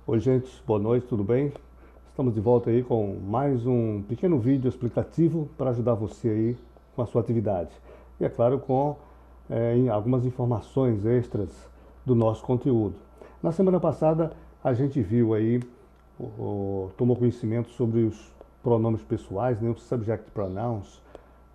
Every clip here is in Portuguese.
Oi gente, boa noite, tudo bem? Estamos de volta aí com mais um pequeno vídeo explicativo para ajudar você aí com a sua atividade. E é claro, com algumas informações extras do nosso conteúdo. Na semana passada a gente viu aí, tomou conhecimento sobre os pronomes pessoais, né, os subject pronouns,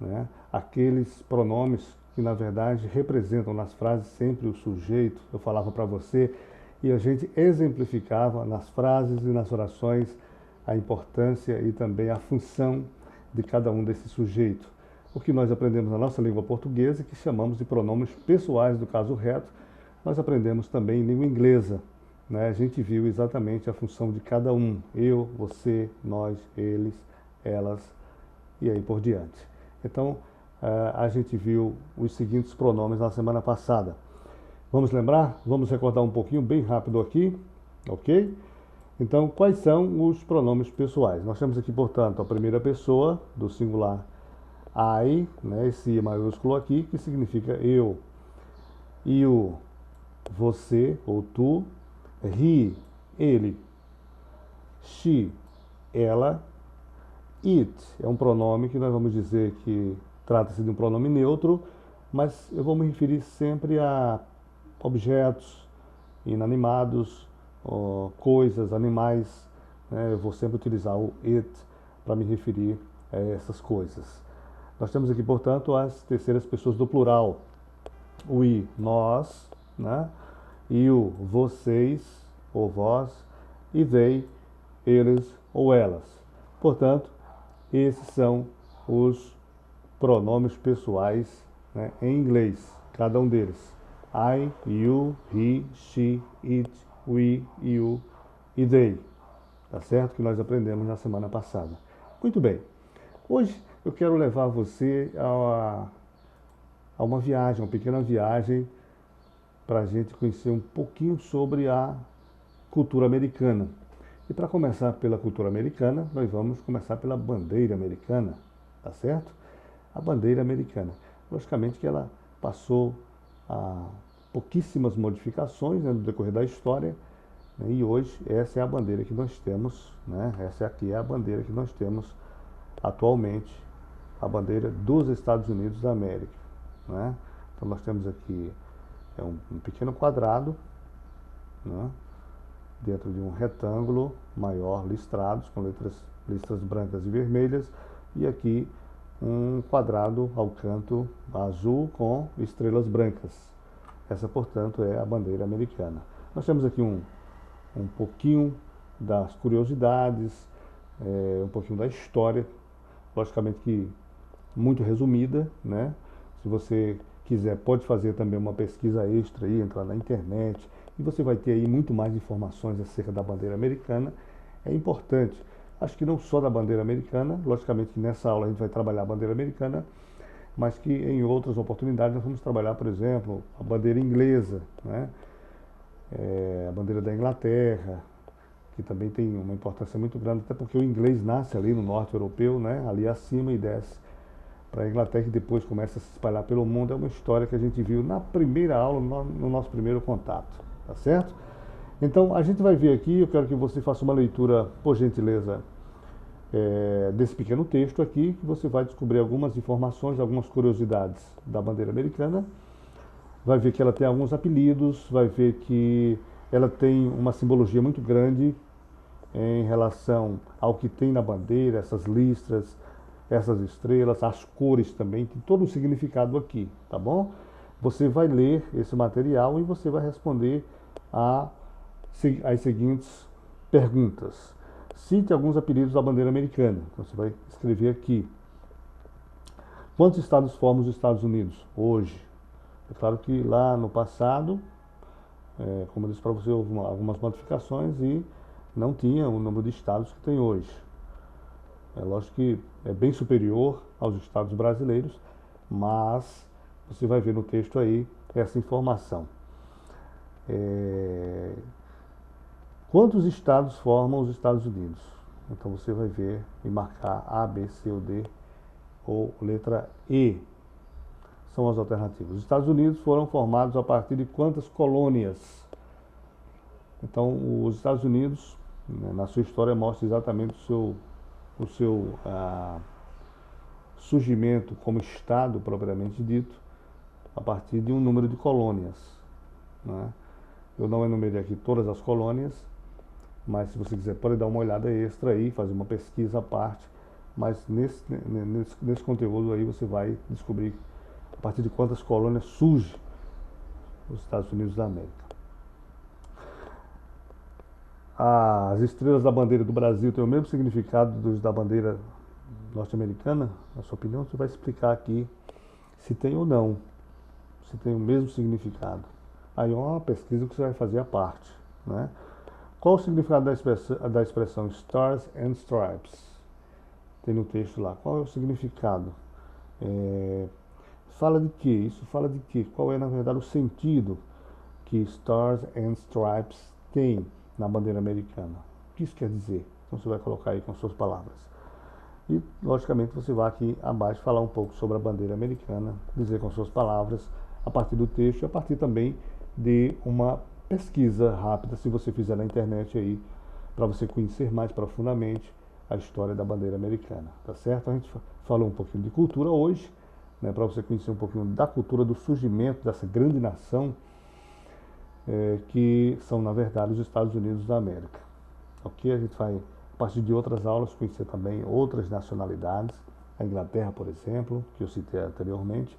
né, aqueles pronomes que na verdade representam nas frases sempre o sujeito. Eu falava para você e a gente exemplificava nas frases e nas orações a importância e também a função de cada um desses sujeitos. O que nós aprendemos na nossa língua portuguesa, que chamamos de pronomes pessoais do caso reto, nós aprendemos também em língua inglesa. Né? A gente viu exatamente a função de cada um, eu, você, nós, eles, elas e aí por diante. Então, a gente viu os seguintes pronomes na semana passada. Vamos lembrar? Vamos recordar um pouquinho, bem rápido aqui, ok? Então, quais são os pronomes pessoais? Nós temos aqui, portanto, a primeira pessoa do singular I, né, esse I maiúsculo aqui, que significa eu. You, você ou tu. He, ele. She, ela. It é um pronome que nós vamos dizer que trata-se de um pronome neutro, mas eu vou me referir sempre a objetos inanimados, coisas, animais, né? Eu vou sempre utilizar o it para me referir a essas coisas. Nós temos aqui, portanto, as terceiras pessoas do plural. We, nós, né? You, vocês ou vós, e they, eles ou elas. Portanto, esses são os pronomes pessoais, né, em inglês, cada um deles. I, you, he, she, it, we, you e they. Tá certo? Que nós aprendemos na semana passada. Muito bem. Hoje eu quero levar você a uma viagem, uma pequena viagem, para a gente conhecer um pouquinho sobre a cultura americana. E para começar pela cultura americana, nós vamos começar pela bandeira americana, tá certo? A bandeira americana. Logicamente que ela passou a pouquíssimas modificações, né, no decorrer da história, né, e hoje essa é a bandeira que nós temos, né? Essa aqui é a bandeira que nós temos atualmente, a bandeira dos Estados Unidos da América, né? Então nós temos aqui um pequeno quadrado, né, dentro de um retângulo maior listrados com listras brancas e vermelhas, e aqui um quadrado ao canto azul com estrelas brancas. Essa, portanto, é a bandeira americana. Nós temos aqui um pouquinho das curiosidades, um pouquinho da história, logicamente que muito resumida, né? Se você quiser, pode fazer também uma pesquisa extra aí, entrar na internet, e você vai ter aí muito mais informações acerca da bandeira americana. É importante, acho que não só da bandeira americana, logicamente que nessa aula a gente vai trabalhar a bandeira americana, mas que em outras oportunidades nós vamos trabalhar, por exemplo, a bandeira inglesa, né? A bandeira da Inglaterra, que também tem uma importância muito grande, até porque o inglês nasce ali no norte europeu, né? Ali acima, e desce para a Inglaterra e depois começa a se espalhar pelo mundo. É uma história que a gente viu na primeira aula, no nosso primeiro contato, tá certo? Então a gente vai ver aqui, eu quero que você faça uma leitura, por gentileza, desse pequeno texto aqui, que você vai descobrir algumas informações, algumas curiosidades da bandeira americana. Vai ver que ela tem alguns apelidos, vai ver que ela tem uma simbologia muito grande em relação ao que tem na bandeira, essas listras, essas estrelas, as cores também, tem todo um significado aqui, tá bom? Você vai ler esse material e você vai responder as seguintes perguntas. Cite alguns apelidos da bandeira americana. Então você vai escrever aqui. Quantos estados formam os Estados Unidos hoje? É claro que lá no passado, como eu disse para você, houve algumas modificações e não tinha o número de estados que tem hoje. É lógico que é bem superior aos estados brasileiros, mas você vai ver no texto aí essa informação. Quantos estados formam os Estados Unidos? Então você vai ver e marcar A, B, C ou D, ou letra E. São as alternativas. Os Estados Unidos foram formados a partir de quantas colônias? Então, os Estados Unidos, né, na sua história, mostra exatamente o seu surgimento como Estado propriamente dito, a partir de um número de colônias, né? Eu não enumerei aqui todas as colônias, mas se você quiser pode dar uma olhada extra aí, fazer uma pesquisa à parte, mas nesse conteúdo aí você vai descobrir a partir de quantas colônias surge os Estados Unidos da América. As estrelas da bandeira do Brasil têm o mesmo significado dos da bandeira norte-americana? Na sua opinião, você vai explicar aqui se tem ou não, se tem o mesmo significado. Aí é uma pesquisa que você vai fazer à parte, né? Qual o significado da expressão Stars and Stripes? Tem no texto lá. Qual é o significado? Fala de quê? Isso fala de quê? Qual é, na verdade, o sentido que Stars and Stripes tem na bandeira americana? O que isso quer dizer? Então você vai colocar aí com suas palavras. E, logicamente, você vai aqui abaixo falar um pouco sobre a bandeira americana, dizer com suas palavras, a partir do texto e a partir também de uma pesquisa rápida, se você fizer na internet aí, para você conhecer mais profundamente a história da bandeira americana, tá certo? A gente falou um pouquinho de cultura hoje, né, para você conhecer um pouquinho da cultura do surgimento dessa grande nação, que são, na verdade, os Estados Unidos da América. Ok? A gente vai, a partir de outras aulas, conhecer também outras nacionalidades, a Inglaterra, por exemplo, que eu citei anteriormente,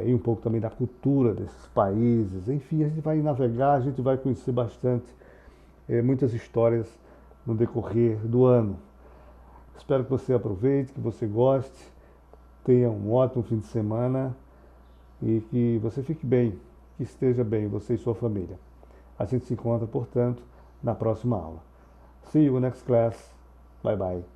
e um pouco também da cultura desses países. Enfim, a gente vai navegar, a gente vai conhecer bastante, muitas histórias no decorrer do ano. Espero que você aproveite, que você goste, tenha um ótimo fim de semana e que você fique bem, que esteja bem, você e sua família. A gente se encontra, portanto, na próxima aula. See you next class. Bye bye.